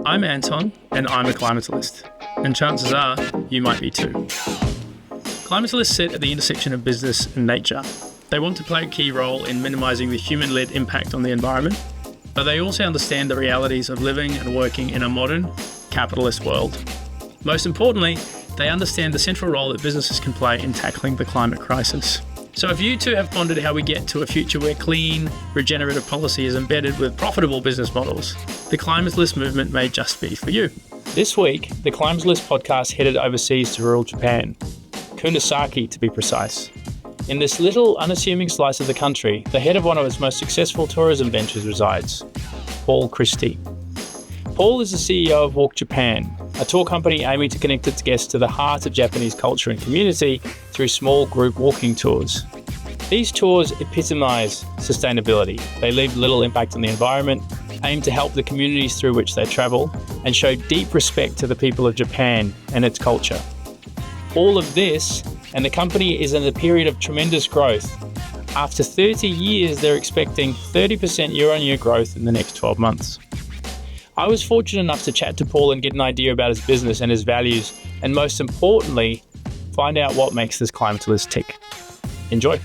I'm Anton, and I'm a climatalist. And chances are, you might be too. Climatalists sit at the intersection of business and nature. They want to play a key role in minimising the human-led impact on the environment, but they also understand the realities of living and working in a modern, capitalist world. Most importantly, they understand the central role that businesses can play in tackling the climate crisis. So if you too have pondered how we get to a future where clean, regenerative policy is embedded with profitable business models, the Climatalist movement may just be for you. This week, the Climatalist podcast headed overseas to rural Japan, Kunasaki to be precise. In this little, unassuming slice of the country, the head of one of its most successful tourism ventures resides, Paul Christie. Paul is the CEO of Walk Japan, a tour company aiming to connect its guests to the heart of Japanese culture and community through small group walking tours. These tours epitomise sustainability. They leave little impact on the environment, aim to help the communities through which they travel, and show deep respect to the people of Japan and its culture. All of this, and the company is in a period of tremendous growth. After 30 years, they're expecting 30% year-on-year growth in the next 12 months. I was fortunate enough to chat to Paul and get an idea about his business and his values, and most importantly, find out what makes this climatalist tick. Enjoy.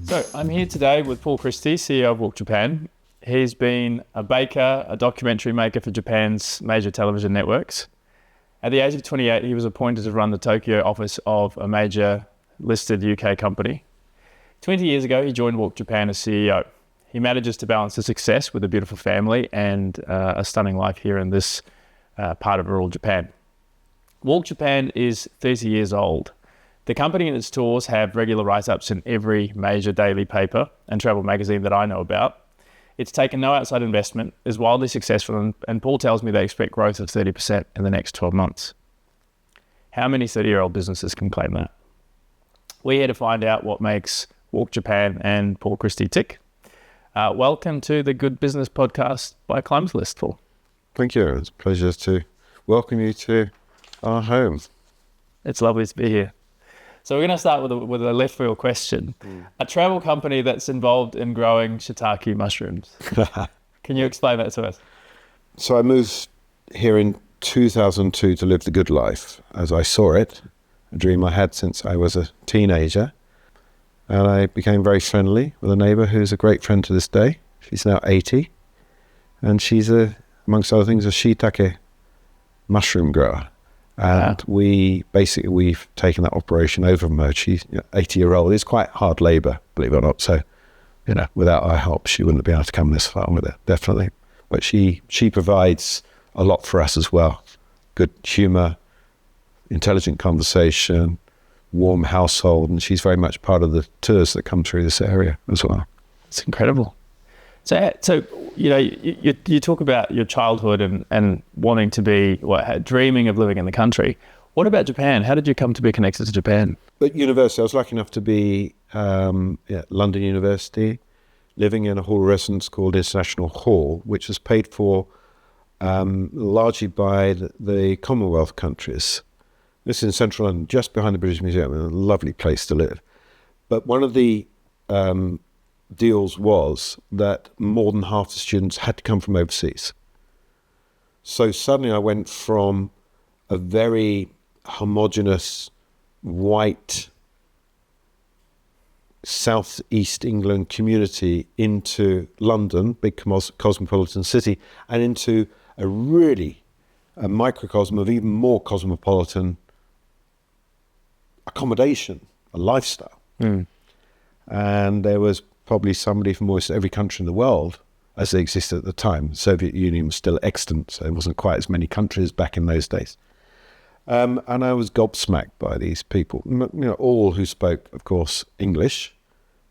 So I'm here today with Paul Christie, CEO of Walk Japan. He's been a baker, a documentary maker for Japan's major television networks. At the age of 28, he was appointed to run the Tokyo office of a major listed UK company. 20 years ago, he joined Walk Japan as CEO. He manages to balance the success with a beautiful family and a stunning life here in this part of rural Japan. Walk Japan is 30 years old. The company and its tours have regular write-ups in every major daily paper and travel magazine that I know about. It's taken no outside investment, is wildly successful, and Paul tells me they expect growth of 30% in the next 12 months. How many 30-year-old businesses can claim that? We're here to find out what makes Walk Japan and Paul Christie tick. Welcome to the Good Business Podcast by Climatalist, Paul. Thank you. It's a pleasure to welcome you to our home. It's lovely to be here. So we're going to start with a left field question. A travel company that's involved in growing shiitake mushrooms. Can you explain that to us? So I moved here in 2002 to live the good life, as I saw it, a dream I had since I was a teenager. And I became very friendly with a neighbour who's a great friend to this day. She's now 80. And she's, amongst other things, a shiitake mushroom grower. And we've taken that operation over from her. She's 80-year-old. It's quite hard labour, believe it or not. So, without our help, she wouldn't have been able to come this far with it, definitely. But she provides a lot for us as well. Good humour, intelligent conversation, warm household, and she's very much part of the tours that come through this area as well. It's incredible. So you talk about your childhood and wanting to be, dreaming of living in the country. What about Japan? How did you come to be connected to Japan? At university, I was lucky enough to be at London University, living in a hall residence called International Hall, which was paid for largely by the Commonwealth countries. This is in central London, just behind the British Museum, a lovely place to live. But one of the deals was that more than half the students had to come from overseas. So suddenly I went from a very homogenous, white, southeast England community into London, big cosmopolitan city, and into a microcosm of even more cosmopolitan accommodation, a lifestyle. And there was probably somebody from almost every country in the world as they existed at the time. The Soviet Union was still extant, so there wasn't quite as many countries back in those days. And I was gobsmacked by these people, all who spoke, of course, English,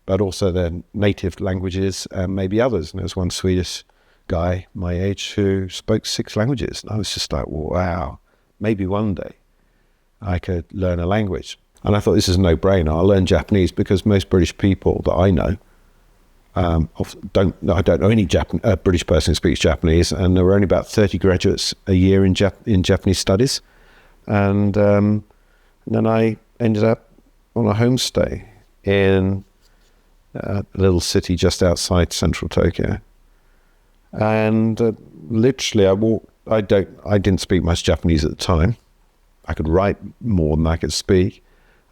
but also their native languages and maybe others. And there was one Swedish guy my age who spoke 6 languages. And I was just like, wow, maybe one day I could learn a language. And I thought, this is a no-brainer. I'll learn Japanese because most British people that I know I don't know any British person who speaks Japanese, and there were only about 30 graduates a year in Japanese studies. And then I ended up on a homestay in a little city just outside central Tokyo. And literally, I didn't speak much Japanese at the time. I could write more than I could speak.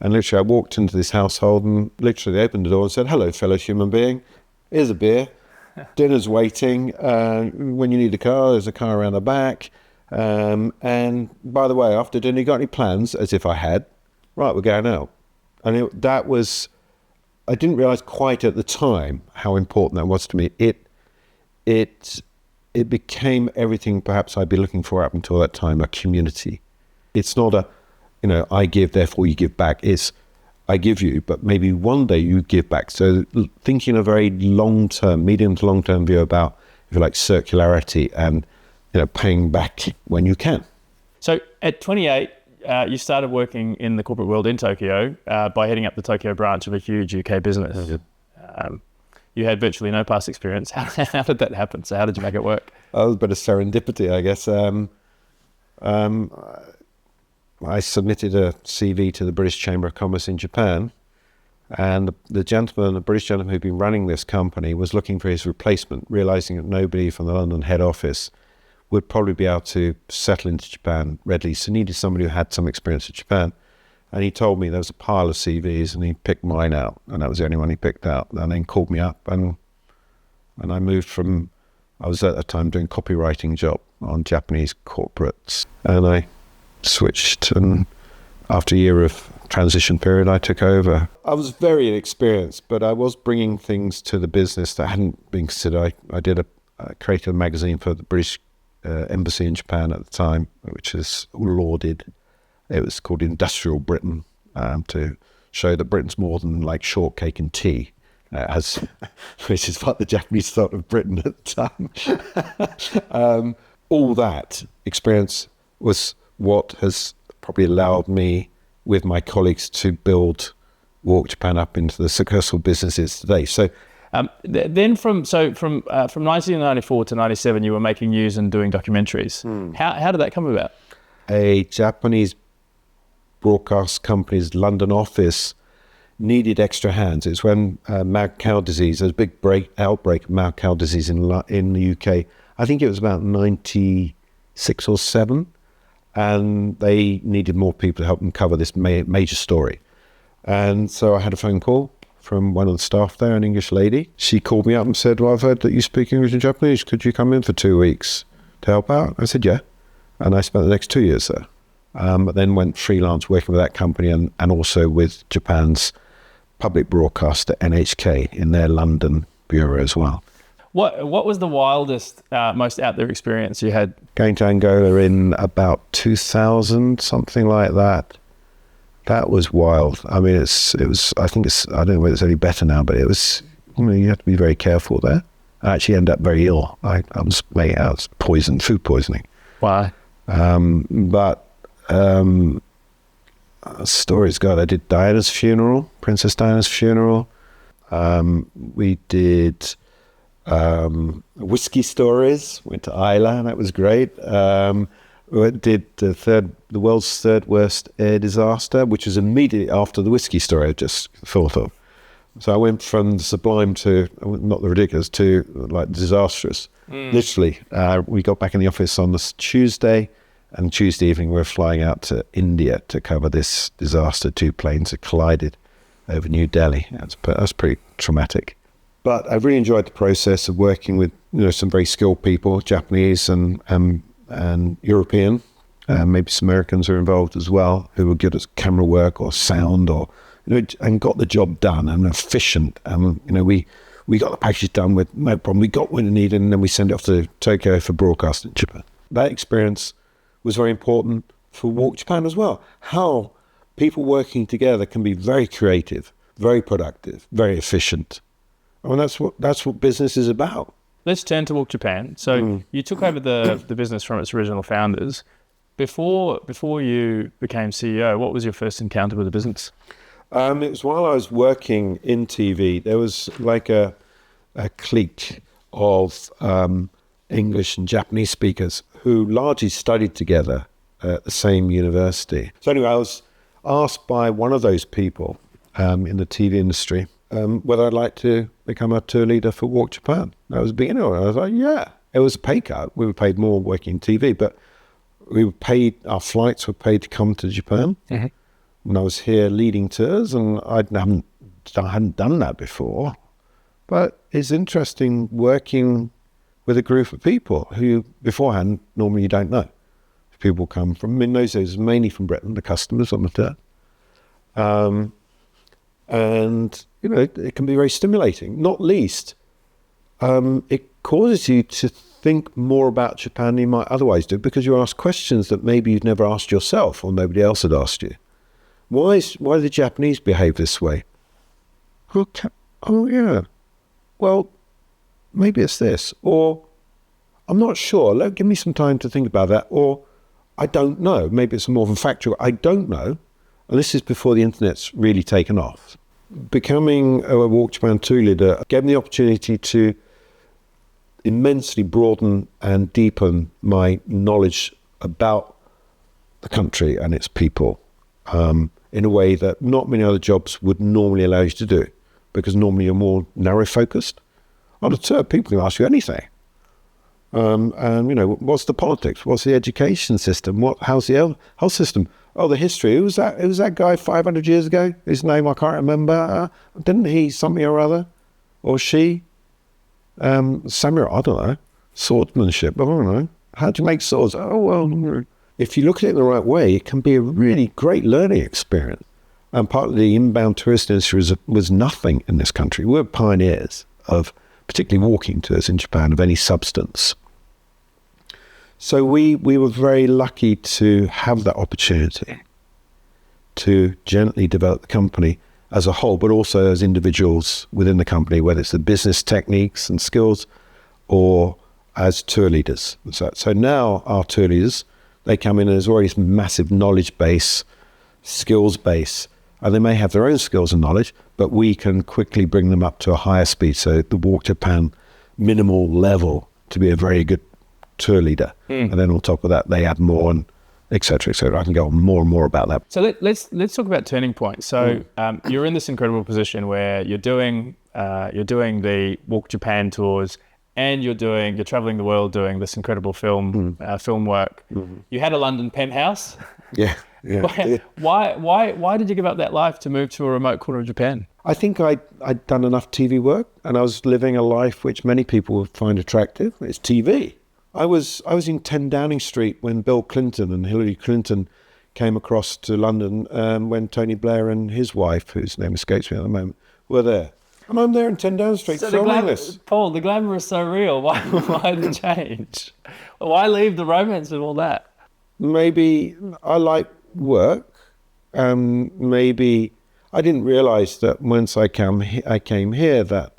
And literally, I walked into this household and literally they opened the door and said, "Hello, fellow human being. Here's a beer. Dinner's waiting. When you need a car, there's a car around the back. And by the way, after dinner, you got any plans?" As if I had. "Right, we're going out." And I didn't realise quite at the time how important that was to me. It became everything perhaps I'd be looking for up until that time, a community. It's not I give, therefore you give back. It's I give you, but maybe one day you give back. So thinking a very long-term, medium to long-term view about, if you like, circularity and, paying back when you can. So at 28, you started working in the corporate world in Tokyo by heading up the Tokyo branch of a huge UK business. Yeah. You had virtually no past experience. How did that happen? So how did you make it work? Oh, it was a bit of serendipity, I guess. I submitted a CV to the British Chamber of Commerce in Japan, and the British gentleman who'd been running this company was looking for his replacement, realising that nobody from the London head office would probably be able to settle into Japan readily. So he needed somebody who had some experience in Japan. And he told me there was a pile of CVs and he picked mine out, and that was the only one he picked out, and then called me up and I moved from, I was at that time doing copywriting job on Japanese corporates, and I switched, and after a year of transition period I took over. I was very inexperienced, but I was bringing things to the business that hadn't been considered. I created a magazine for the British Embassy in Japan at the time, which is lauded. It was called Industrial Britain, to show that Britain's more than like shortcake and tea, which is what the Japanese thought of Britain at the time. All that experience was what has probably allowed me, with my colleagues, to build Walk Japan up into the successful businesses today. So then from 1994 to 97, you were making news and doing documentaries. How did that come about? A Japanese broadcast company's London office needed extra hands. It's when mad cow disease, there was a big outbreak of mad cow disease in the UK. I think it was about 96 or 7, and they needed more people to help them cover this major story. And so I had a phone call from one of the staff there, an English lady. She called me up and said, "Well, I've heard that you speak English and Japanese. Could you come in for 2 weeks to help out?" I said, "Yeah." And I spent the next 2 years there. But then went freelance working with that company and also with Japan's public broadcaster NHK in their London bureau as well. What was the wildest, most out there experience you had? Going to Angola in about 2000, something like that. That was wild. I mean, I don't know whether it's any better now, but it was, you have to be very careful there. I actually ended up very ill. I was food poisoning. Why? Stories go. I did Diana's funeral, Princess Diana's funeral. We did whiskey stories. Went to Isla, that was great. We did the world's third worst air disaster, which was immediately after the whiskey story I just thought of. So I went from the sublime to, not the ridiculous, to like disastrous. Literally, we got back in the office on this Tuesday, and Tuesday evening we were flying out to India to cover this disaster. 2 planes had collided over New Delhi. That was pretty traumatic. But I really enjoyed the process of working with some very skilled people, Japanese and European. Maybe some Americans are involved as well, who were good at camera work or sound, or and got the job done and efficient. We got the package done with no problem. We got what we needed, and then we sent it off to Tokyo for broadcast in Japan. That experience was very important for Walk Japan as well. How people working together can be very creative, very productive, very efficient. I mean, that's what business is about. Let's turn to Walk Japan. So you took over the business from its original founders. Before you became CEO, what was your first encounter with the business? It was while I was working in TV. There was like a clique of English and Japanese speakers who largely studied together at the same university. So anyway, I was asked by one of those people in the TV industry whether I'd like to become a tour leader for Walk Japan. That was the beginning of it. I was like, yeah, It was a pay cut. We were paid more working in TV, but we were paid, our flights were paid to come to Japan. Mm-hmm. When I was here leading tours, and I hadn't done that before. But it's interesting working with a group of people who beforehand normally you don't know. People come from, in those days, mainly from Britain, the customers on the tour. And, you know, it can be very stimulating. Not least, it causes you to think more about Japan than you might otherwise do, because you ask questions that maybe you'd never asked yourself or nobody else had asked you. Why do the Japanese behave this way? Oh, yeah. Well, maybe it's this. Or, I'm not sure. Give me some time to think about that. Or, I don't know. Maybe it's more of a factual. I don't know. And this is before the internet's really taken off. Becoming a Walk Japan tour leader gave me the opportunity to immensely broaden and deepen my knowledge about the country and its people in a way that not many other jobs would normally allow you to do, because normally you're more narrow focused. On a tour, people can ask you anything. And, you know, what's the politics? What's the education system? How's the health system? Oh, the history. Who was that guy 500 years ago? His name I can't remember. Didn't he something or other? Or she? Samurai, I don't know. Swordsmanship, I don't know. How do you make swords? Oh, well, if you look at it the right way, it can be a really great learning experience. And part of the inbound tourist industry was nothing in this country. We're pioneers of particularly walking tours in Japan of any substance. So we were very lucky to have that opportunity to gently develop the company as a whole, but also as individuals within the company, whether it's the business techniques and skills or as tour leaders. So now our tour leaders, they come in and there's already this massive knowledge base, skills base, and they may have their own skills and knowledge, but we can quickly bring them up to a higher speed. So the Walk Japan minimal level to be a very good tour leader. And then on top of that, they add more, and et cetera, et cetera. I can go on more and more about that. So let's talk about turning points. So you're in this incredible position where you're doing the Walk Japan tours, and you're traveling the world doing this incredible film work. Mm-hmm. You had a London penthouse. Yeah. Why did you give up that life to move to a remote corner of Japan? I think I'd done enough TV work, and I was living a life which many people would find attractive. It's TV. I was in 10 Downing Street when Bill Clinton and Hillary Clinton came across to London, when Tony Blair and his wife, whose name escapes me at the moment, were there. And I'm there in 10 Downing Street filming this. Paul, the glamour is so real. Why the change? Why leave the romance and all that? Maybe I like work. Maybe I didn't realise that once I came here that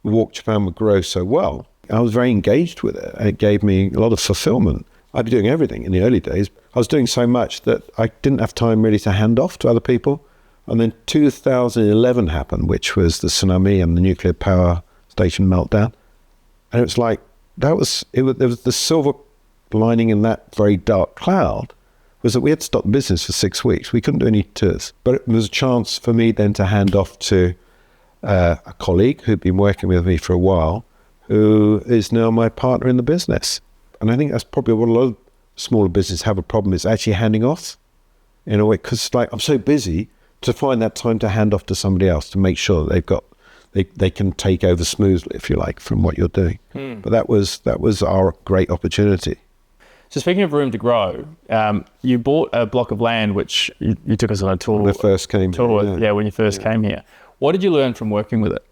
Walk Japan would grow so well. I was very engaged with it, and it gave me a lot of fulfillment. I'd be doing everything in the early days. I was doing so much that I didn't have time really to hand off to other people. And then 2011 happened, which was the tsunami and the nuclear power station meltdown. And it was like, there was the silver lining in that very dark cloud was that we had to stop the business for 6 weeks. We couldn't do any tours. But it was a chance for me then to hand off to a colleague who'd been working with me for a while, who is now my partner in the business. And I think that's probably what a lot of smaller businesses have a problem, is actually handing off in a way, because like I'm so busy to find that time to hand off to somebody else to make sure that they can take over smoothly, if you like, from what you're doing. But that was our great opportunity. So speaking of room to grow, you bought a block of land, which you took us on a tour. When I first came here. Yeah, when you first came here. What did you learn from working with it?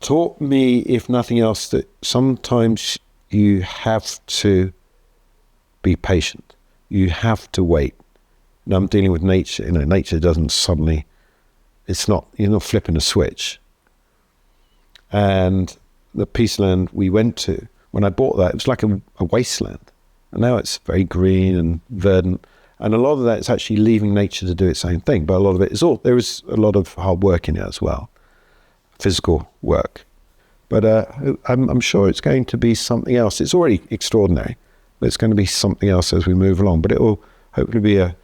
Taught me, if nothing else, that sometimes you have to be patient. You have to wait. Now I'm dealing with nature. Nature doesn't suddenly, you're not flipping a switch. And the piece of land we went to, when I bought that, it was like a wasteland. And now it's very green and verdant. And a lot of that is actually leaving nature to do its own thing. But a lot of it is there is a lot of hard work in it as well. Physical work. But I'm sure it's going to be something else. It's already extraordinary, but it's going to be something else as we move along. But it will hopefully be a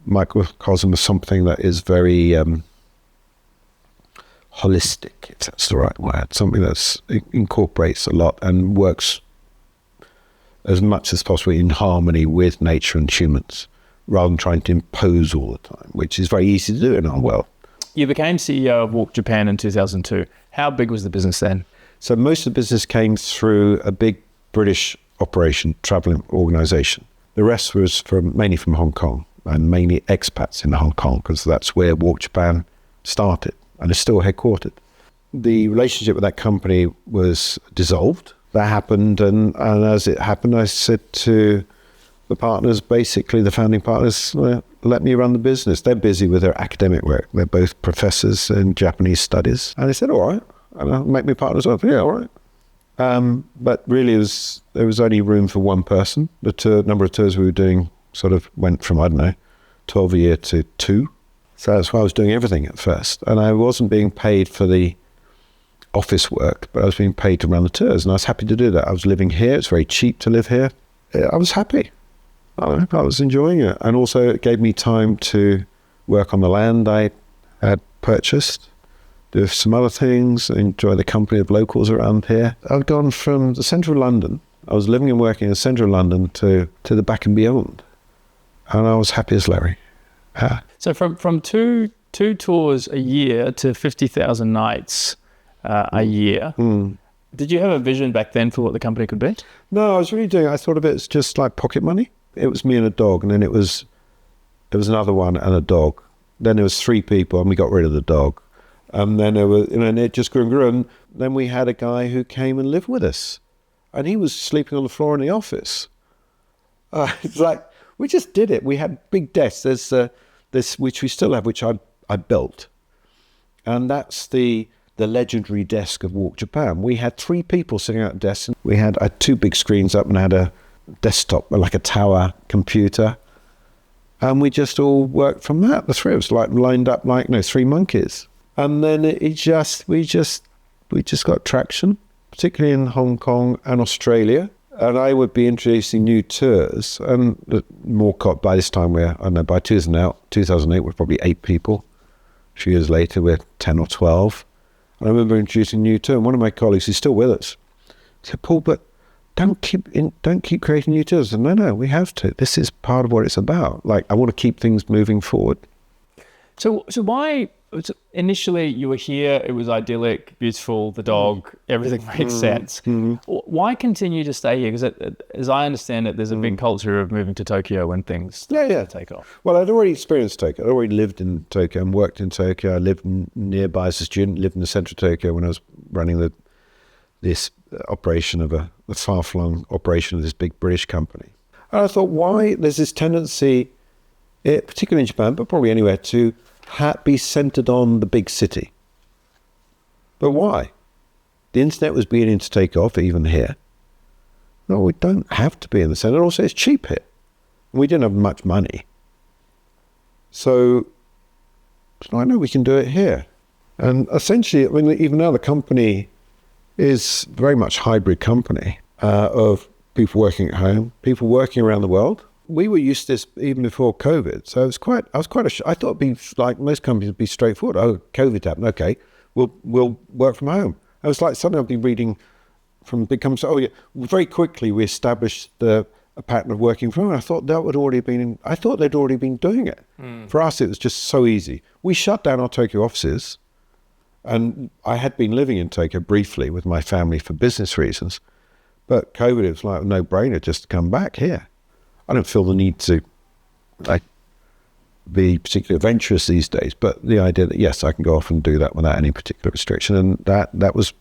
microcosm of something that is very holistic, if that's the right word. Something that incorporates a lot and works as much as possible in harmony with nature and humans, rather than trying to impose all the time, which is very easy to do in our world. You became CEO of Walk Japan in 2002. How big was the business then? So most of the business came through a big British operation, traveling organisation. The rest was mainly from Hong Kong, and mainly expats in Hong Kong, because that's where Walk Japan started and is still headquartered. The relationship with that company was dissolved. That happened, and as it happened, I said to the partners, basically the founding partners, well, let me run the business. They're busy with their academic work. They're both professors in Japanese studies. And they said, all right, and I'll make me partners up. Yeah, all right. But really, there was only room for one person. The number of tours we were doing sort of went from, 12 a year to 2. So that's why I was doing everything at first. And I wasn't being paid for the office work, but I was being paid to run the tours, and I was happy to do that. I was living here. It's very cheap to live here. I was happy. I was enjoying it. And also it gave me time to work on the land I had purchased, do some other things, enjoy the company of locals around here. I've gone from the centre of London. I was living and working in the centre of London to the back and beyond. And I was happy as Larry. So from two tours a year to 50,000 nights a year, did you have a vision back then for what the company could be? No, I thought of it as just like pocket money. It was me and a dog, and then it was another one and a dog. Then there was 3 people, and we got rid of the dog. And then it just grew and grew. And then we had a guy who came and lived with us, and he was sleeping on the floor in the office. It's like, we just did it. We had big desks. There's this, which we still have, which I built. And that's the legendary desk of Walk Japan. We had 3 people sitting at a desk. We had 2 big screens up and had a desktop, like a tower computer. And we just all worked from that. The 3 of us lined up like 3 monkeys. And then we just got traction, particularly in Hong Kong and Australia. And I would be introducing new tours, and by this time by 2008 we're probably 8 people. A few years later we're 10 or 12. And I remember introducing a new tour, and one of my colleagues who's still with us said, Paul, but don't keep creating new tours. And no, we have to. This is part of what it's about. Like, I want to keep things moving forward. So why? Initially, you were here. It was idyllic, beautiful. The dog, everything makes sense. Why continue to stay here? Because as I understand it, there's a big culture of moving to Tokyo when things start to take off. Well, I'd already experienced Tokyo. I'd already lived in Tokyo and worked in Tokyo. I lived nearby as a student. Lived in the centre of Tokyo when I was running this operation of a far-flung operation of this big British company. And I thought, why? There's this tendency, particularly in Japan, but probably anywhere, to be centred on the big city. But why? The internet was beginning to take off, even here. No, we don't have to be in the centre. Also, it's cheap here. And we didn't have much money. So I know we can do it here. And essentially, even now the company is very much hybrid company of people working at home, people working around the world. We were used to this even before COVID, so I thought it'd be like most companies would be straightforward. Oh, COVID happened, okay, we'll work from home. I was like, suddenly I'd be reading from big companies. Oh yeah, very quickly we established a pattern of working from home. I thought they'd already been doing it. For us, it was just so easy. We shut down our Tokyo offices, and I had been living in Tokyo briefly with my family for business reasons, but COVID, it was like a no-brainer just to come back here. I don't feel the need to be particularly adventurous these days, but the idea that, yes, I can go off and do that without any particular restriction, and that was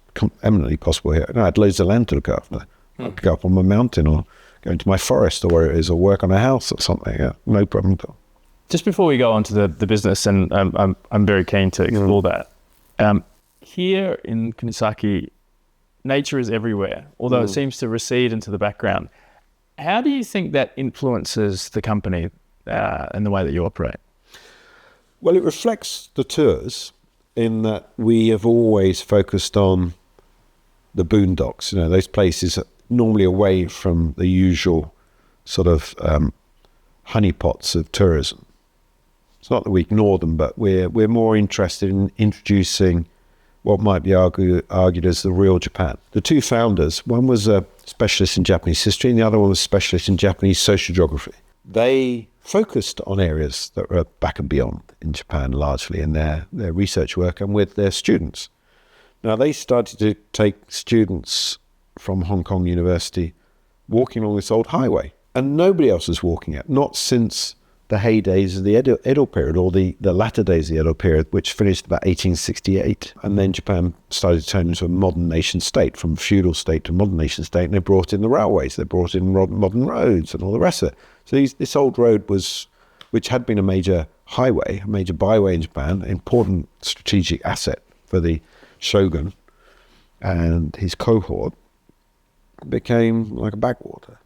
eminently possible here. And I had loads of land to look after. I could go up on my mountain or go into my forest or where it is, or work on a house or something. Yeah, no problem at all. Just before we go on to the business, and I'm very keen to explore that. Here in Kunisaki, nature is everywhere, although it seems to recede into the background. How do you think that influences the company and the way that you operate? Well, it reflects the tours in that we have always focused on the boondocks, those places normally away from the usual sort of honeypots of tourism. It's not that we ignore them, but we're more interested in introducing what might be argued as the real Japan. The two founders, one was a specialist in Japanese history and the other one was a specialist in Japanese social geography. They focused on areas that were back and beyond in Japan largely in their research work and with their students. Now they started to take students from Hong Kong University walking along this old highway, and nobody else was walking it, not since the heydays of the Edo period, or the latter days of the Edo period, which finished about 1868. And then Japan started to turn into a modern nation state, from feudal state to modern nation state, and they brought in the railways, they brought in modern roads and all the rest of it. So this old road which had been a major highway, a major byway in Japan, an important strategic asset for the shogun and his cohort, became like a backwater.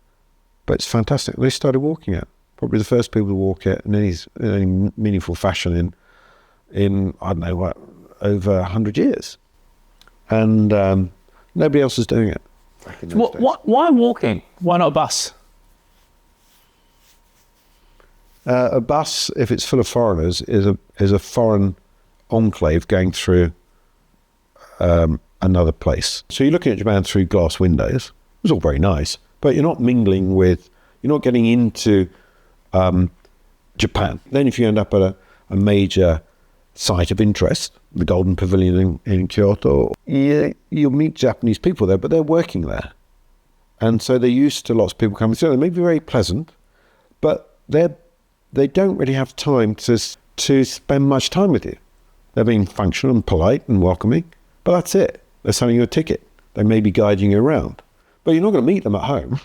But it's fantastic. They started walking it. Probably the first people to walk it in any meaningful fashion in I don't know what, over 100 years. And nobody else is doing it. Why walking? Why not a bus? A bus, if it's full of foreigners, is a foreign enclave going through another place. So you're looking at Japan through glass windows. It's all very nice, but you're not mingling with, you're not getting into Japan. Then if you end up at a major site of interest, the Golden Pavilion in Kyoto, you'll meet Japanese people there, but they're working there. And so they're used to lots of people coming through. They may be very pleasant, but they don't really have time to spend much time with you. They're being functional and polite and welcoming, but that's it. They're selling you a ticket. They may be guiding you around, but you're not going to meet them at home.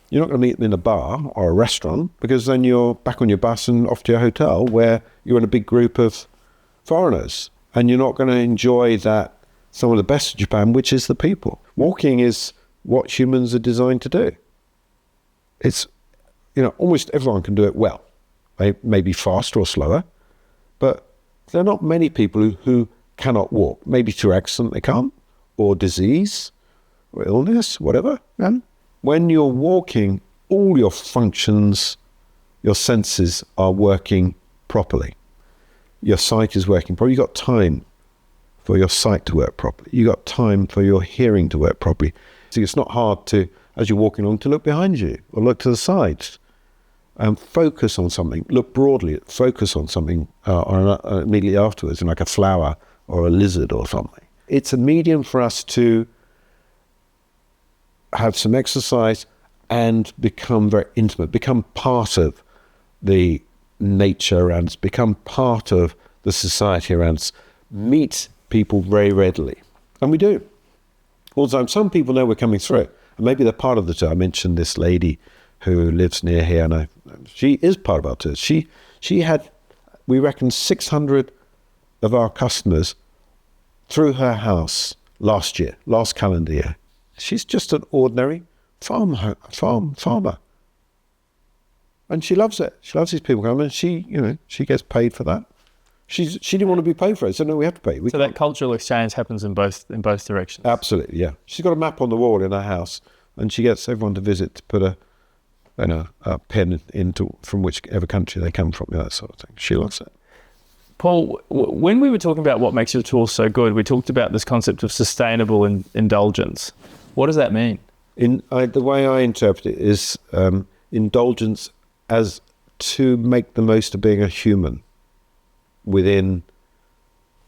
You're not going to meet them in a bar or a restaurant, because then you're back on your bus and off to your hotel where you're in a big group of foreigners, and you're not going to enjoy that, some of the best of Japan, which is the people. Walking is what humans are designed to do. It's, almost everyone can do it well. They may be faster or slower, but there are not many people who cannot walk. Maybe through accident they can't, or disease, or illness, whatever. And when you're walking, all your functions, your senses are working properly. Your sight is working properly. You've got time for your sight to work properly. You've got time for your hearing to work properly. So it's not hard to, as you're walking along, to look behind you or look to the sides and focus on something. Look broadly, focus on something or immediately afterwards, like a flower or a lizard or something. It's a medium for us to have some exercise and become very intimate, become part of the nature around us, become part of the society around us, meet people very readily. And we do. All the time. Some people know we're coming through, and maybe they're part of the tour. I mentioned this lady who lives near here, and she is part of our tour. She had, we reckon, 600 of our customers through her house last calendar year. She's just an ordinary farmer. And she loves it. She loves these people coming, and she gets paid for that. She didn't want to be paid for it, so no, we have to pay. So that cultural exchange happens in both directions. Absolutely, yeah. She's got a map on the wall in her house, and she gets everyone to visit to put a pen into from whichever country they come from, that sort of thing. She loves it. Paul, when we were talking about what makes your tour so good, we talked about this concept of sustainable indulgence. What does that mean? The way I interpret it is indulgence as to make the most of being a human within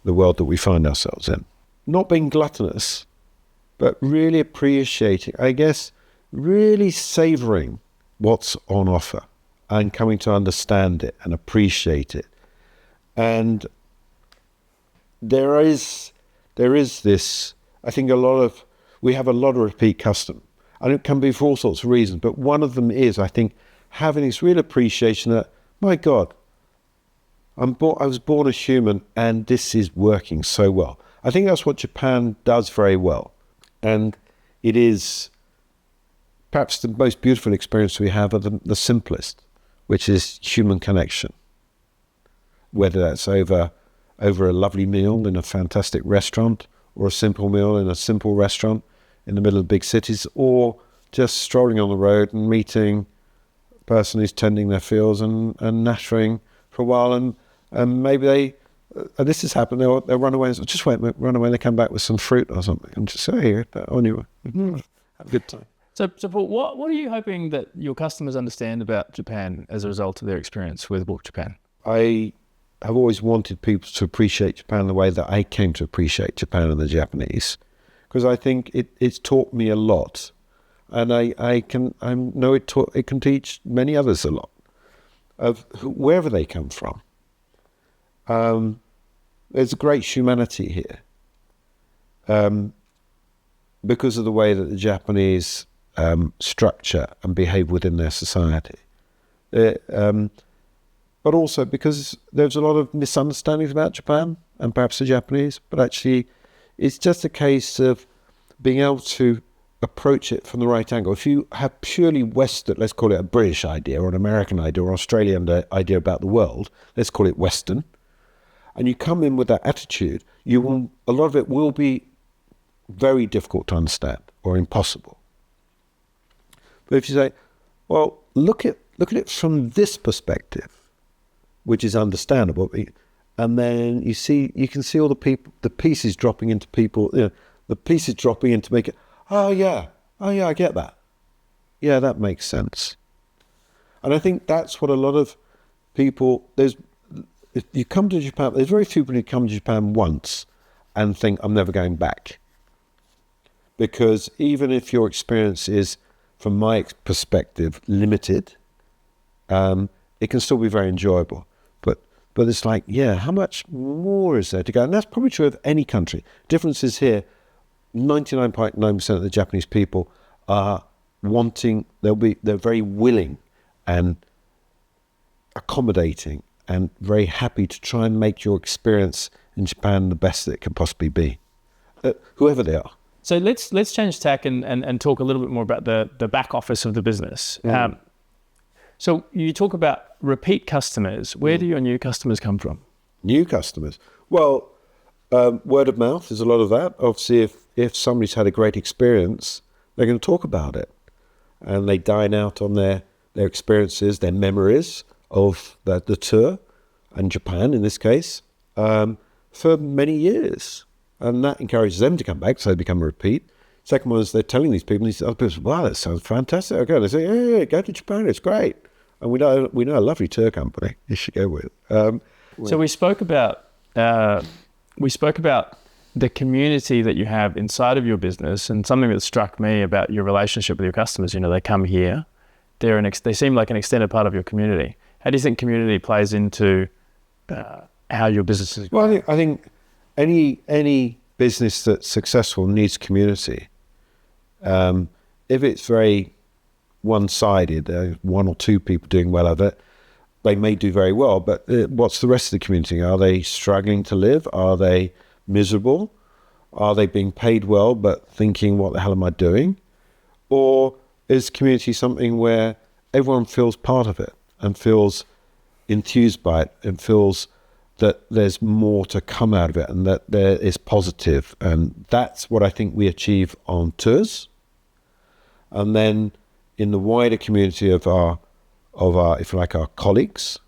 the world that we find ourselves in. Not being gluttonous, but really appreciating, I guess, really savouring what's on offer and coming to understand it and appreciate it. And there is this, I think we have a lot of repeat custom, and it can be for all sorts of reasons, but one of them is, I think, having this real appreciation that, my God, I was born a human and this is working so well. I think that's what Japan does very well. And it is perhaps the most beautiful experience we have of the simplest, which is human connection. Whether that's over a lovely meal in a fantastic restaurant, or a simple meal in a simple restaurant in the middle of big cities, or just strolling on the road and meeting a person who's tending their fields and nattering for a while, and maybe they and this has happened. They'll run away. And just run away. And they come back with some fruit or something, and just say, "Here, on you, have a good time." So Paul, what are you hoping that your customers understand about Japan as a result of their experience with Walk Japan? I have always wanted people to appreciate Japan the way that I came to appreciate Japan and the Japanese, because I think it's taught me a lot, and I know it can teach many others a lot of wherever they come from. There's a great humanity here, because of the way that the Japanese structure and behave within their society. But also because there's a lot of misunderstandings about Japan and perhaps the Japanese, but actually it's just a case of being able to approach it from the right angle. If you have purely Western, let's call it a British idea or an American idea or Australian idea about the world, let's call it Western, and you come in with that attitude, a lot of it will be very difficult to understand or impossible. But if you say, well, look at it from this perspective, which is understandable, and then you can see all the pieces dropping into people, the pieces dropping in to make it, oh yeah, I get that. Yeah, that makes sense. And I think that's what a lot of people, if you come to Japan, there's very few people who come to Japan once and think, I'm never going back. Because even if your experience is, from my perspective, limited, it can still be very enjoyable. But it's like, yeah, how much more is there to go? And that's probably true of any country. Difference is here, 99.9% of the Japanese people are they're very willing and accommodating and very happy to try and make your experience in Japan the best that it can possibly be, whoever they are. So let's change tack and talk a little bit more about the back office of the business. So you talk about repeat customers. Where do your new customers come from? New customers? Well, word of mouth is a lot of that. Obviously, if somebody's had a great experience, they're going to talk about it. And they dine out on their experiences, their memories of the tour, and Japan in this case, for many years. And that encourages them to come back, so they become a repeat. Second one is they're telling these people, and these other people, wow, that sounds fantastic. Okay, they say, hey, go to Japan, it's great. And we know a lovely tour company you should go with. So we spoke about the community that you have inside of your business, and something that struck me about your relationship with your customers. They come here, they seem like an extended part of your community. How do you think community plays into how your business is going? Well, I think any business that's successful needs community. If it's very one-sided, one or two people doing well of it, they may do very well, but what's the rest of the community? Are they struggling to live? Are they miserable? Are they being paid well but thinking, what the hell am I doing? Or is community something where everyone feels part of it and feels enthused by it and feels that there's more to come out of it and that there is positive? And that's what I think we achieve on tours. And then in the wider community of our, if you like, our colleagues,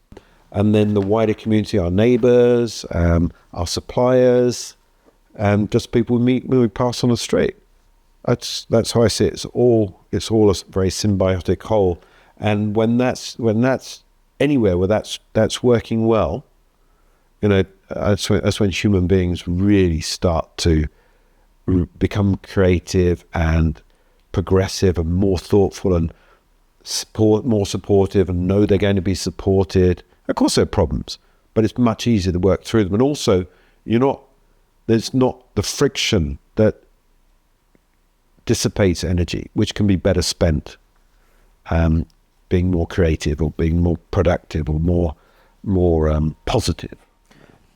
and then the wider community, our neighbours, our suppliers, and just people we meet when we pass on the street. That's how I see it. It's all a very symbiotic whole. And when that's anywhere where that's working well, that's when human beings really start to become creative and progressive and more thoughtful and more supportive and know they're going to be supported. Of course there are problems, but it's much easier to work through them. And also, there's not the friction that dissipates energy, which can be better spent being more creative or being more productive or more positive.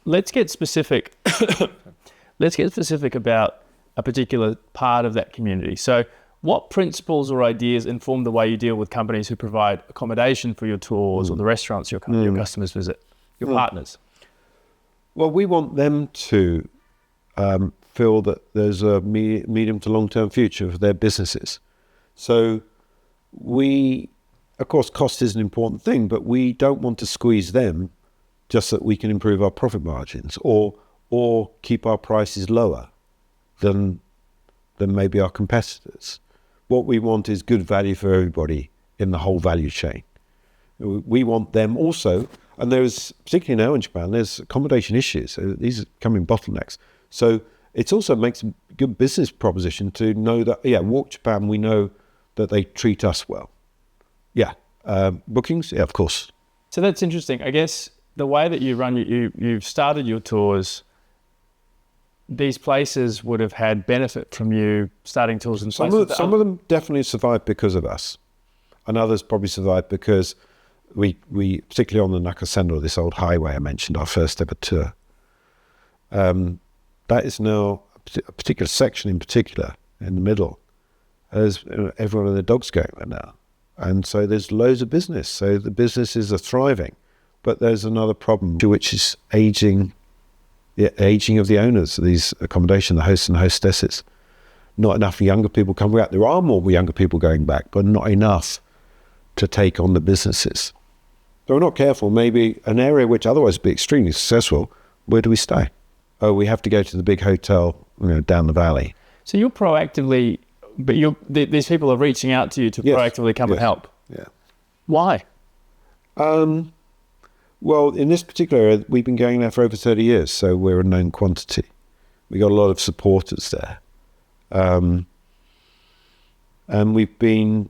Let's get specific. Let's get specific about a particular part of that community. So what principles or ideas inform the way you deal with companies who provide accommodation for your tours or the restaurants your customers visit, your partners? Well, we want them to feel that there's a medium to long-term future for their businesses. So of course, cost is an important thing, but we don't want to squeeze them just that we can improve our profit margins or keep our prices lower than maybe our competitors. What we want is good value for everybody in the whole value chain. We want them also, and there's, particularly now in Japan, there's accommodation issues. So these are becoming bottlenecks. So it also makes a good business proposition to know that, Walk Japan, we know that they treat us well. Bookings, of course. So that's interesting. I guess the way that you run, you've started your tours, these places would have had benefit from you starting tours in places. Some of them definitely survived because of us, and others probably survived because we particularly on the Nakasendo, this old highway I mentioned, our first ever tour, that is now a particular section in particular in the middle, as everyone and their dogs going there now. And so there's loads of business. So the businesses are thriving. But there's another problem, which is aging of the owners of these accommodation, the hosts and hostesses. Not enough younger people coming back. There are more younger people going back, but not enough to take on the businesses. So we're not careful. Maybe an area which otherwise would be extremely successful, where do we stay? Oh, we have to go to the big hotel, down the valley. So you're proactively, but these people are reaching out to you to proactively come and help. Yeah. Why? Well, in this particular area, we've been going there for over 30 years, so we're a known quantity. We got a lot of supporters there. And we've been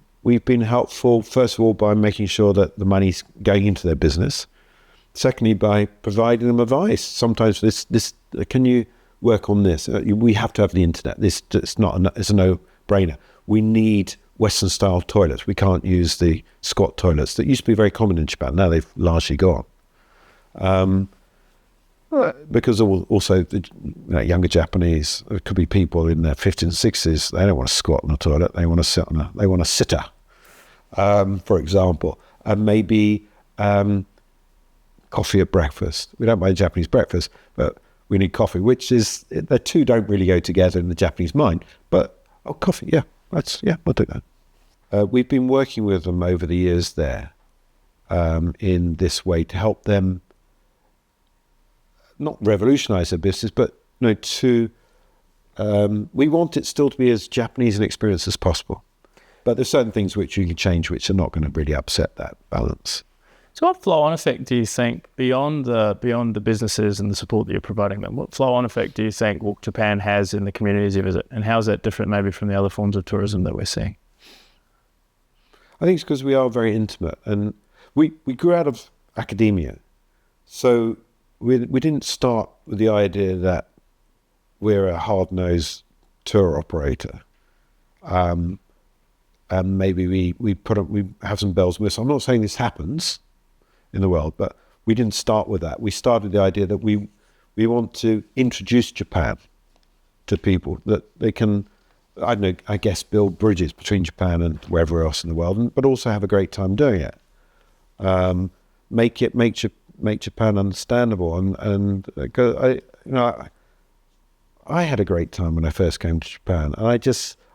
helpful, first of all, by making sure that the money's going into their business. Secondly, by providing them advice. Sometimes this can you work on this? We have to have the internet. It's a no-brainer. We need Western-style toilets. We can't use the squat toilets that used to be very common in Japan. Now they've largely gone. Because also the younger Japanese, it could be people in their 50s and 60s, they don't want to squat on a toilet. They want to sit they want a sitter, for example, and maybe coffee at breakfast. We don't mind Japanese breakfast, but we need coffee, which is, the two don't really go together in the Japanese mind. But coffee, we'll do that. We've been working with them over the years there in this way to help them not revolutionize their business, but we want it still to be as Japanese an experience as possible. But there's certain things which you can change which are not going to really upset that balance. So what flow-on effect do you think, beyond the businesses and the support that you're providing them, what flow-on effect do you think Walk Japan has in the communities you visit? And how is that different maybe from the other forms of tourism that we're seeing? I think it's because we are very intimate, and we grew out of academia. So we didn't start with the idea that we're a hard-nosed tour operator. And maybe we have some bells and whistles. I'm not saying this happens in the world, but we didn't start with that. We started the idea that we want to introduce Japan to people, that they can, I guess, build bridges between Japan and wherever else in the world, but also have a great time doing it. Make Japan understandable, and I had a great time when I first came to Japan, and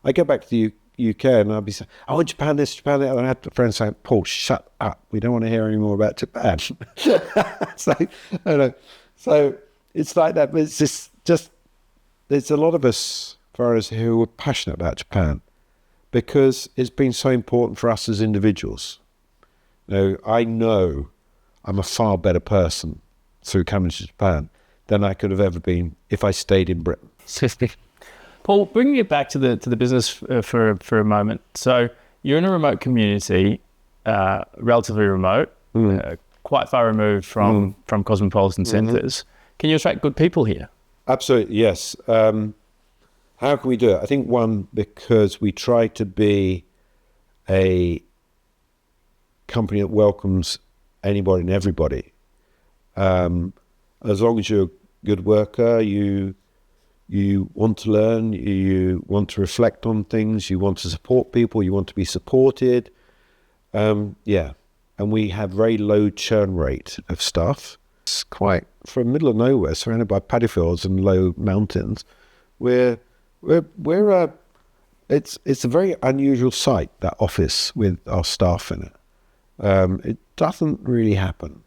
I go back to the UK and I'd be saying, oh, Japan this, Japan that, and I had friends saying, Paul, shut up, we don't want to hear any more about Japan. So it's like that, but it's just there's a lot of us foreigners who are passionate about Japan because it's been so important for us as individuals. I know I'm a far better person through coming to Japan than I could have ever been if I stayed in Britain. Paul, bringing it back to the business for a moment. So you're in a remote community, relatively remote, quite far removed from cosmopolitan centres. Can you attract good people here? Absolutely, yes. How can we do it? I think one, because we try to be a company that welcomes anybody and everybody. As long as you're a good worker, you want to learn, you want to reflect on things, you want to support people, you want to be supported. And we have very low churn rate of staff. It's quite, from middle of nowhere, surrounded by paddy fields and low mountains. It's a very unusual sight, that office with our staff in it. It doesn't really happen.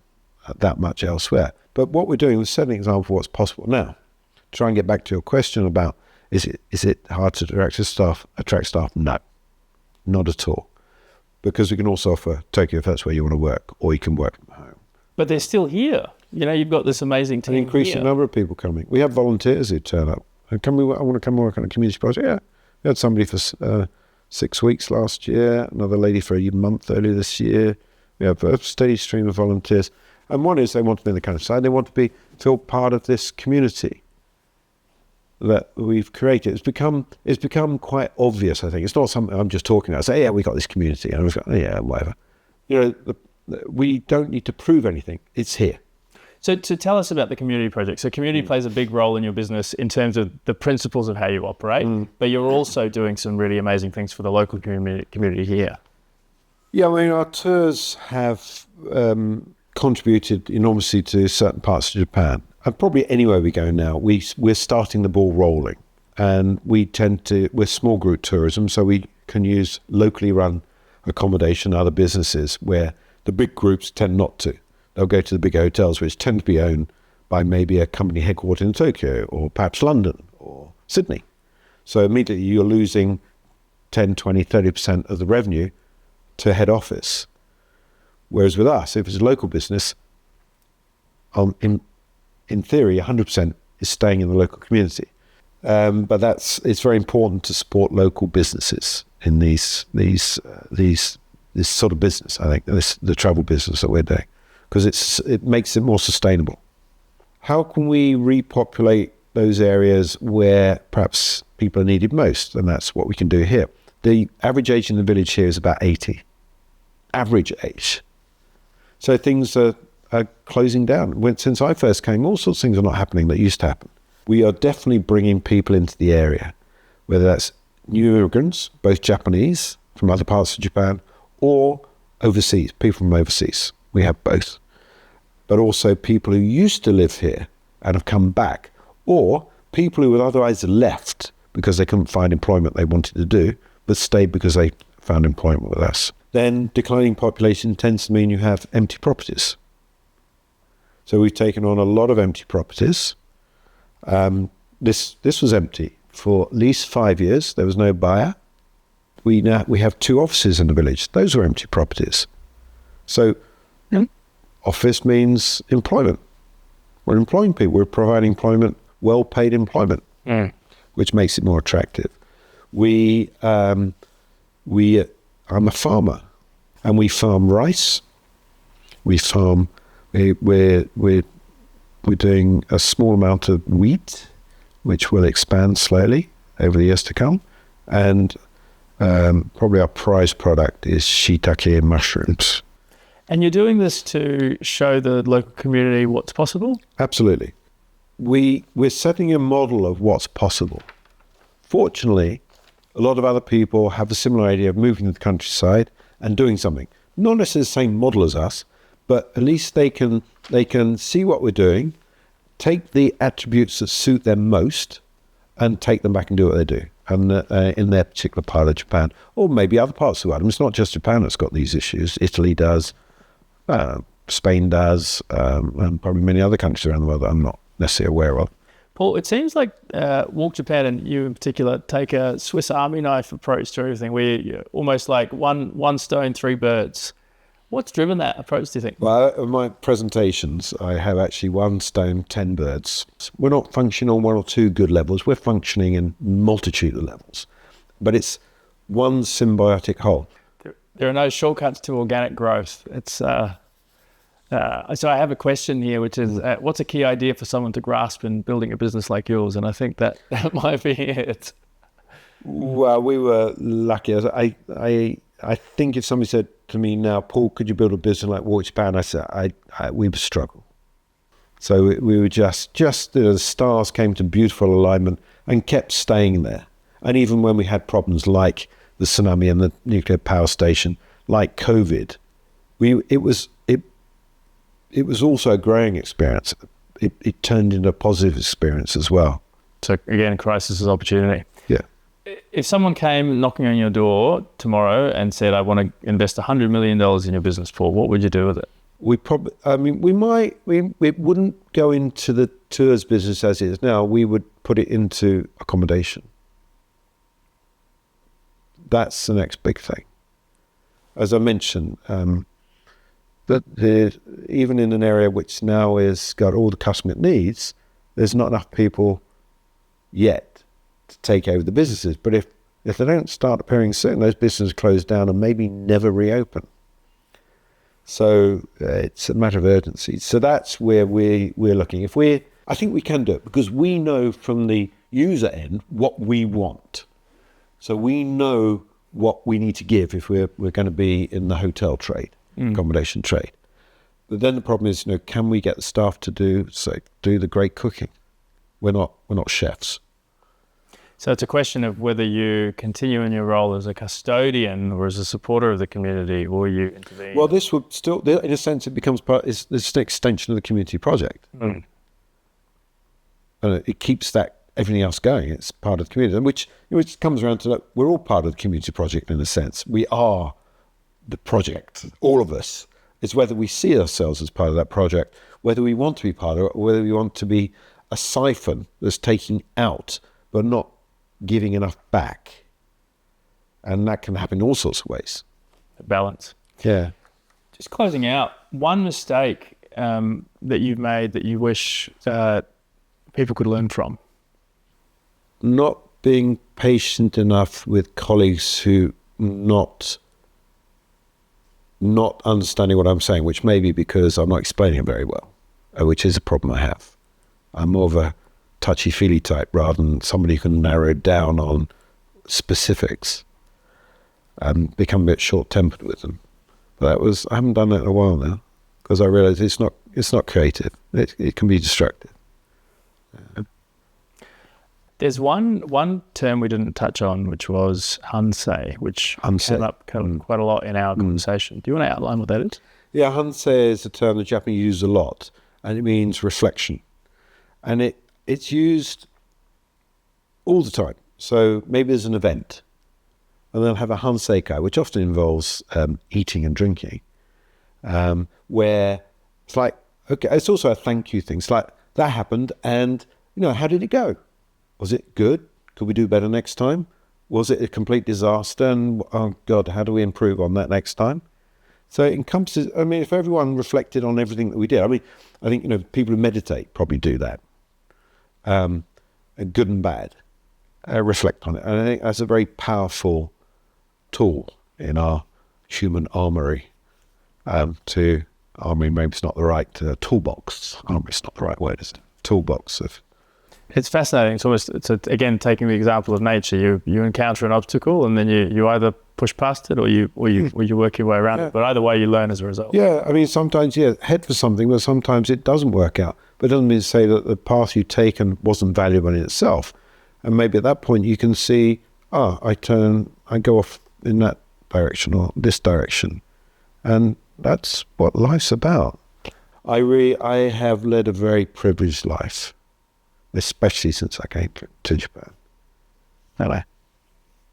that much elsewhere. But what we're doing is setting an example of what's possible now. Try and get back to your question about is it hard to attract staff? No, not at all. Because we can also offer Tokyo if that's where you want to work, or you can work from home. But they're still here. You've got this amazing team. An increasing number of people coming. We have volunteers who turn up. I want to come work on a community project. Yeah, we had somebody for 6 weeks last year, another lady for a month earlier this year. We have a steady stream of volunteers. And one is they want to be in the countryside. They want to feel part of this community that we've created. It's become quite obvious, I think. It's not something I'm just talking about. I say, yeah, we got this community. And I was like, oh, yeah, whatever. We don't need to prove anything. It's here. So to tell us about the community project. So community plays a big role in your business in terms of the principles of how you operate, but you're also doing some really amazing things for the local community here. Yeah, our tours have contributed enormously to certain parts of Japan. And probably anywhere we go now, we're starting the ball rolling. And we're small group tourism, so we can use locally run accommodation, other businesses where the big groups tend not to. They'll go to the big hotels, which tend to be owned by maybe a company headquartered in Tokyo or perhaps London or Sydney. So immediately you're losing 10, 20, 30% of the revenue to head office. Whereas with us, if it's a local business, in theory, 100% is staying in the local community. But it's very important to support local businesses in this sort of business, I think, the travel business that we're doing, because it makes it more sustainable. How can we repopulate those areas where perhaps people are needed most? And that's what we can do here. The average age in the village here is about 80. Average age. So things are closing down. Since I first came, all sorts of things are not happening that used to happen. We are definitely bringing people into the area, whether that's new immigrants, both Japanese from other parts of Japan, or overseas, people from overseas. We have both. But also people who used to live here and have come back, or people who would otherwise left because they couldn't find employment they wanted to do, but stayed because they found employment with us. Then declining population tends to mean you have empty properties. So we've taken on a lot of empty properties. This was empty for at least 5 years. There was no buyer. We have 2 offices in the village. Those were empty properties. So office means employment. We're employing people. We're providing employment, well-paid employment, which makes it more attractive. I'm a farmer, and we farm rice. We're doing a small amount of wheat, which will expand slowly over the years to come. And probably our prize product is shiitake mushrooms. And you're doing this to show the local community what's possible? Absolutely. We're setting a model of what's possible. Fortunately, a lot of other people have a similar idea of moving to the countryside and doing something. Not necessarily the same model as us, but at least they can see what we're doing, take the attributes that suit them most, and take them back and do what they do. And in their particular part of Japan, or maybe other parts of the world. I mean, it's not just Japan that's got these issues. Italy does, Spain does, and probably many other countries around the world that I'm not necessarily aware of. Paul, it seems like Walk Japan, and you in particular, take a Swiss Army knife approach to everything, where you're almost like one stone, 3 birds. What's driven that approach, do you think? Well, in my presentations, I have actually 1 stone, 10 birds. We're not functioning on 1 or 2 good levels. We're functioning in multitude of levels. But it's one symbiotic whole. There are no shortcuts to organic growth. It's so I have a question here, which is, what's a key idea for someone to grasp in building a business like yours? And I think that might be it. Well, we were lucky. I think if somebody said to me now, Paul, could you build a business like Walk Japan? I said, we would struggle. So we were just the stars came to beautiful alignment and kept staying there. And even when we had problems like the tsunami and the nuclear power station, like COVID, it was also a growing experience. It turned into a positive experience as well. So again, crisis is opportunity. Yeah. If someone came knocking on your door tomorrow and said, I want to invest $100 million in your business, Paul, what would you do with it? We probably, it wouldn't go into the tours business as it is now. We would put it into accommodation. That's the next big thing. As I mentioned, that even in an area which now has got all the customer it needs, there's not enough people yet to take over the businesses. But if they don't start appearing soon, those businesses close down and maybe never reopen. So it's a matter of urgency. So that's where we're looking. I think we can do it because we know from the user end what we want. So we know what we need to give if we're going to be in the hotel trade, accommodation trade. But then the problem is, can we get the staff to do the great cooking? We're not chefs. So it's a question of whether you continue in your role as a custodian or as a supporter of the community, or you intervene. Well, this would still, in a sense, it becomes it's an extension of the community project. And it keeps everything else going. It's part of the community, which comes around to we're all part of the community project in a sense. We are the project, all of us. It's whether we see ourselves as part of that project, whether we want to be part of it, or whether we want to be a siphon that's taking out, but not giving enough back. And that can happen in all sorts of ways. A balance. Yeah. Just closing out, one mistake that you've made that you wish people could learn from? Not being patient enough with colleagues who not understanding what I'm saying, which may be because I'm not explaining it very well, which is a problem I have. I'm more of a touchy-feely type rather than somebody who can narrow down on specifics and become a bit short-tempered with them. But I haven't done that in a while now because I realise it's not creative. It can be destructive. Yeah. There's one term we didn't touch on, which was hansei, which came up quite a lot in our conversation. Do you want to outline what that is? Yeah, hansei is a term the Japanese use a lot, and it means reflection. And it's used all the time. So maybe there's an event, and they'll have a hanseikai, which often involves eating and drinking, where it's like, okay, it's also a thank you thing. It's like, that happened, and, how did it go? Was it good? Could we do better next time? Was it a complete disaster? And, oh, God, how do we improve on that next time? So it encompasses, if everyone reflected on everything that we did, I think, people who meditate probably do that. Good and bad, reflect on it. And I think that's a very powerful tool in our human armory. Armory maybe it's not the right toolbox. Armory's not the right word, is it? Toolbox of. It's fascinating. It's again taking the example of nature. You encounter an obstacle and then you either push past it or you work your way around it. But either way, you learn as a result. Yeah, sometimes head for something, but sometimes it doesn't work out. But it doesn't mean to say that the path you've taken wasn't valuable in itself. And maybe at that point you can see, I go off in that direction or this direction. And that's what life's about. I have led a very privileged life, especially since I came to Japan. Hello.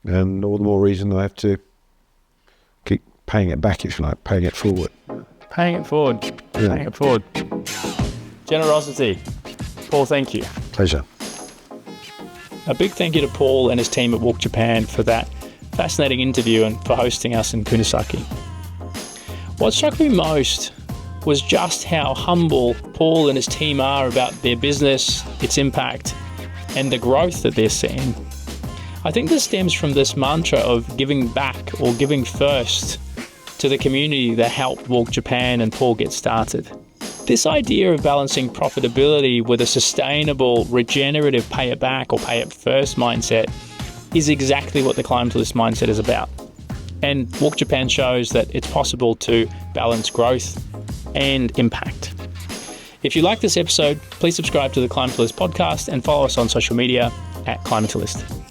And all the more reason I have to keep paying it back, if you like, paying it forward. Paying it forward. Yeah. Paying it forward. Generosity. Paul, thank you. Pleasure. A big thank you to Paul and his team at Walk Japan for that fascinating interview and for hosting us in Kunisaki. What struck me most was just how humble Paul and his team are about their business, its impact, and the growth that they're seeing. I think this stems from this mantra of giving back or giving first to the community that helped Walk Japan and Paul get started. This idea of balancing profitability with a sustainable, regenerative pay it back or pay it first mindset is exactly what the Climatalist mindset is about. And Walk Japan shows that it's possible to balance growth and impact. If you like this episode, please subscribe to the Climatalist podcast and follow us on social media @Climatalist.